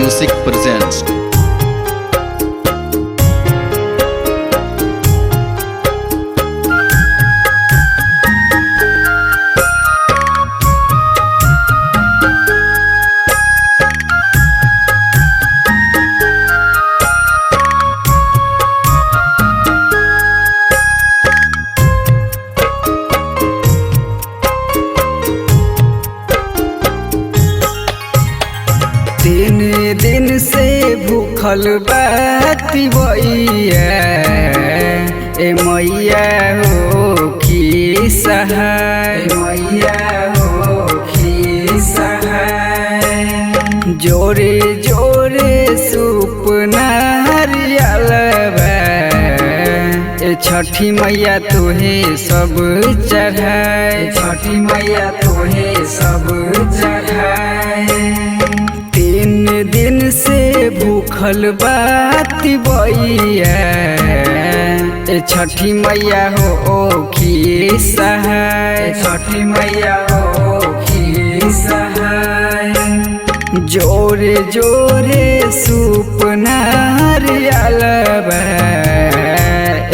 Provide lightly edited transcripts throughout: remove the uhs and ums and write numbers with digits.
Music presents. तीन दिन से भूखल बाती बइया ए मैया हो की सहाय मैया हो की सहाय जोरे जोरे सूप नारियल ए छठी मैया तोहे सब चढ़ाए छठी मैया तोहे सब चढ़ाए तीन दिन से भूखल बाती बइया ए छठी मैया हो की सहाय छठी मैया हो की सहाय जोरे जोरे सूप नारियल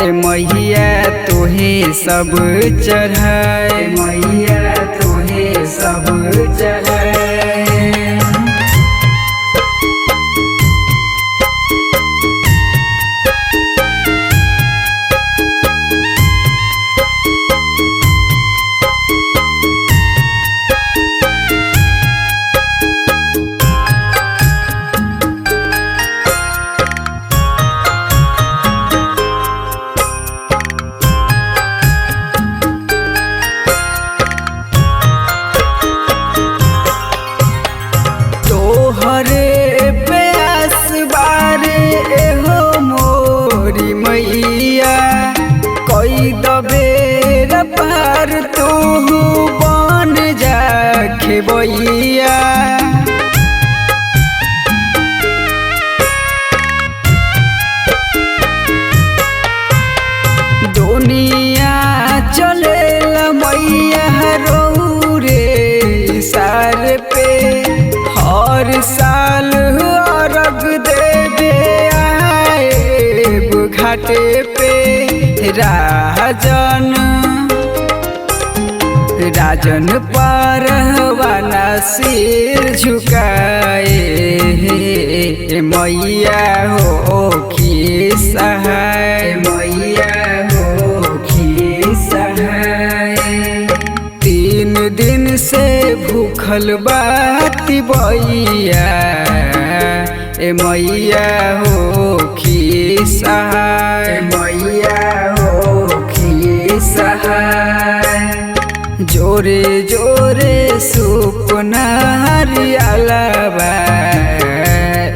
ए मैया तोहे सब चढ़ाए मैया तोहे सब चढ़ाए। हरे प्यास बारे एहो मोरी मैया कोई दबेर पार तू बन जाके बइया दुनिया चलेला मैया रो रे सार पे हर साल अर्घ देवे आए घाटे पे राजन परवाना सिर झुकाए मैया हो की सहाय मैया हो की सहाय तीन दिन से भूखल बाती बइया ए मैया हो की सहाय मैया हो की सहाय जोरे जोरे सूप नारियल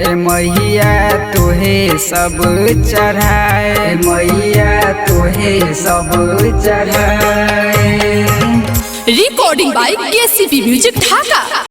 ए मैया तोहे सब चढ़ाए मैया तोहे सब चढ़ाए। Recording by KCP music Dhaka.